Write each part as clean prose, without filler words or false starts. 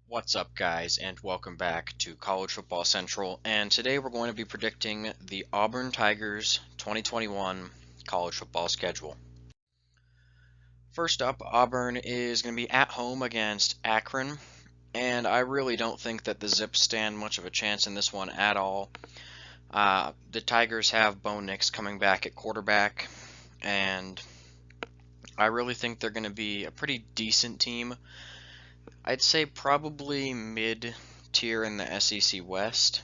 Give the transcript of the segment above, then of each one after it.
What's up, guys, and welcome back to College Football Central. And today we're going to be predicting the Auburn Tigers 2021 college football schedule. First up, Auburn is going to be at home against Akron, and I really don't think that the Zips stand much of a chance in this one at all. The Tigers have Bo Nix coming back at quarterback, and I really think they're going to be a pretty decent team. I'd say probably mid-tier in the SEC West.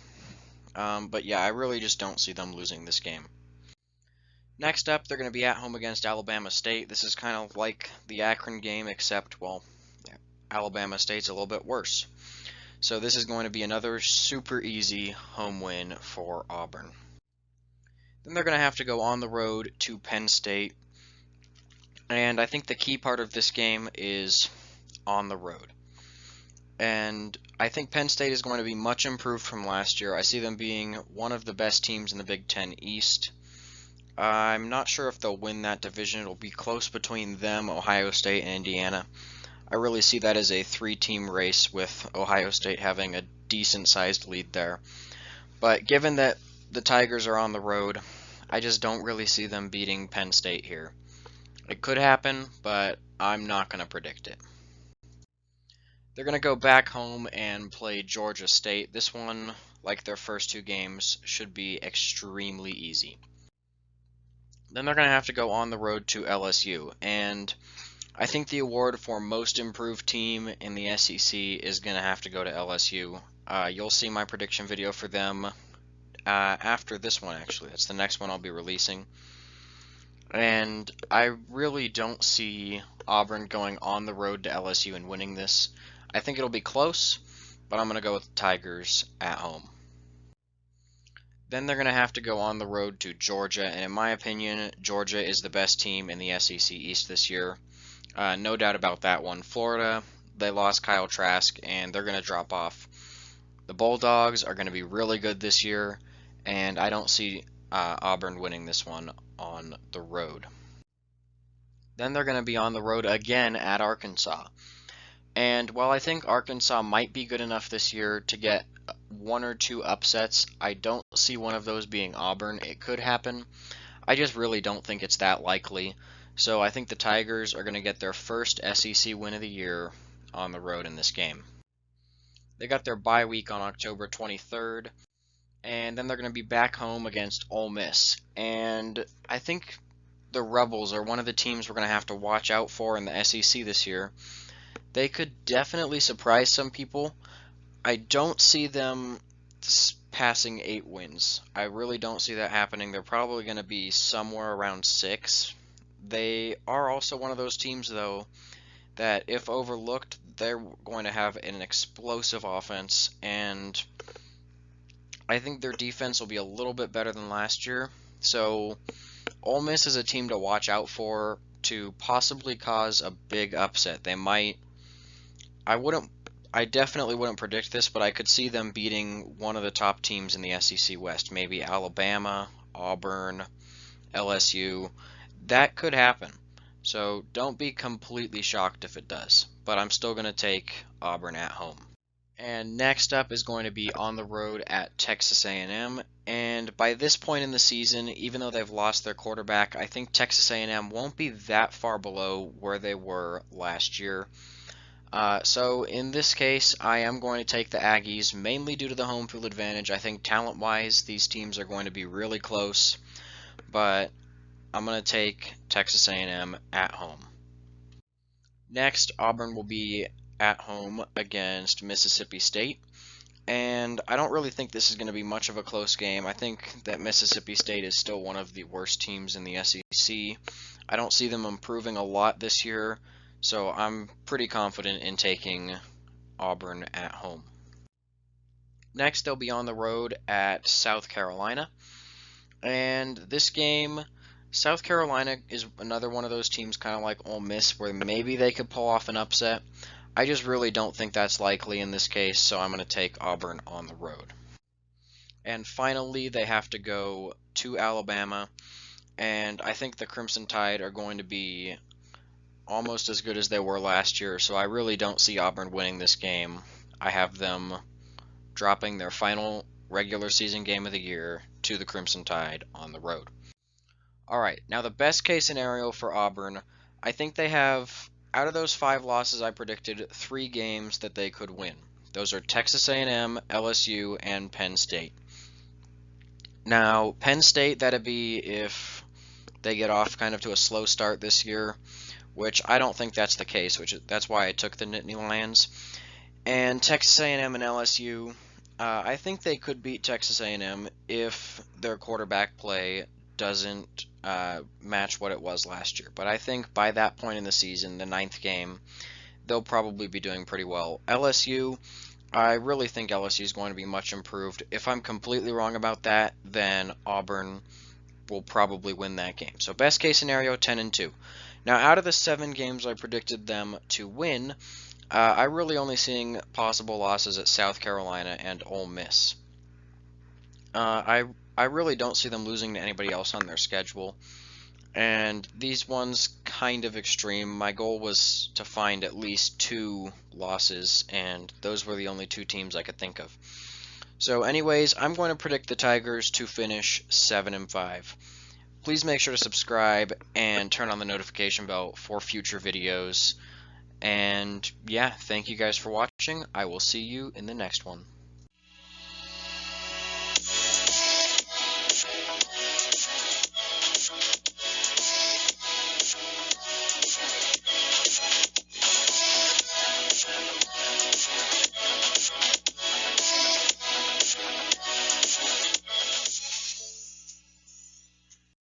But yeah, I really just don't see them losing this game. Next up, they're going to be at home against Alabama State. This is kind of like the Akron game, except, well, Alabama State's a little bit worse. So this is going to be another super easy home win for Auburn. Then they're going to have to go on the road to Penn State. And I think the key part of this game is on the road. And I think Penn State is going to be much improved from last year. I see them being one of the best teams in the Big Ten East. I'm not sure if they'll win that division. It'll be close between them, Ohio State, and Indiana. I really see that as a three-team race with Ohio State having a decent-sized lead there. But given that the Tigers are on the road, I just don't really see them beating Penn State here. It could happen, but I'm not going to predict it. They're going to go back home and play Georgia State. This one, like their first two games, should be extremely easy. Then they're going to have to go on the road to LSU, and I think the award for most improved team in the SEC is going to have to go to LSU. You'll see my prediction video for them after this one, actually. That's the next one I'll be releasing. And I really don't see Auburn going on the road to LSU and winning this. I think it'll be close, but I'm going to go with the Tigers at home. Then they're going to have to go on the road to Georgia, and in my opinion, Georgia is the best team in the SEC East this year. No doubt about that one. Florida, they lost Kyle Trask, and they're going to drop off. The Bulldogs are going to be really good this year, and I don't see Auburn winning this one on the road. Then they're going to be on the road again at Arkansas. And while I think Arkansas might be good enough this year to get one or two upsets, I don't see one of those being Auburn. It could happen. I just really don't think it's that likely. So I think the Tigers are going to get their first SEC win of the year on the road in this game. They got their bye week on October 23rd, and then they're going to be back home against Ole Miss. And I think the Rebels are one of the teams we're going to have to watch out for in the SEC this year. They could definitely surprise some people. I don't see them passing 8 wins. I really don't see that happening. They're probably going to be somewhere around 6. They are also one of those teams, though, that if overlooked, they're going to have an explosive offense, and I think their defense will be a little bit better than last year. So Ole Miss is a team to watch out for to possibly cause a big upset. They might... I definitely wouldn't predict this, but I could see them beating one of the top teams in the SEC West, maybe Alabama, Auburn, LSU. That could happen. So don't be completely shocked if it does, but I'm still going to take Auburn at home. And next up is going to be on the road at Texas A&M. And by this point in the season, even though they've lost their quarterback, I think Texas A&M won't be that far below where they were last year. So in this case, I am going to take the Aggies, mainly due to the home field advantage. I think talent-wise, these teams are going to be really close, but I'm going to take Texas A&M at home. Next, Auburn will be at home against Mississippi State, and I don't really think this is going to be much of a close game. I think that Mississippi State is still one of the worst teams in the SEC. I don't see them improving a lot this year. So I'm pretty confident in taking Auburn at home. Next, they'll be on the road at South Carolina. And this game, South Carolina is another one of those teams kind of like Ole Miss where maybe they could pull off an upset. I just really don't think that's likely in this case, so I'm going to take Auburn on the road. And finally, they have to go to Alabama. And I think the Crimson Tide are going to be almost as good as they were last year, so I really don't see Auburn winning this game. I have them dropping their final regular season game of the year to the Crimson Tide on the road. Alright, now the best case scenario for Auburn, I think they have, out of those 5 losses I predicted, 3 games that they could win. Those are Texas A&M, LSU, and Penn State. Now, Penn State, that'd be if they get off kind of to a slow start this year, which I don't think that's the case, that's why I took the Nittany Lions. And Texas A&M and LSU, I think they could beat Texas A&M if their quarterback play doesn't match what it was last year. But I think by that point in the season, the 9th game, they'll probably be doing pretty well. LSU, I really think LSU is going to be much improved. If I'm completely wrong about that, then Auburn will probably win that game. So best case scenario, 10-2. Now, out of the 7 games I predicted them to win, I'm really only seeing possible losses at South Carolina and Ole Miss. I really don't see them losing to anybody else on their schedule. And these ones kind of extreme. My goal was to find at least 2 losses, and those were the only 2 teams I could think of. So anyways, I'm going to predict the Tigers to finish 7-5. Please make sure to subscribe and turn on the notification bell for future videos. And yeah, thank you guys for watching. I will see you in the next one.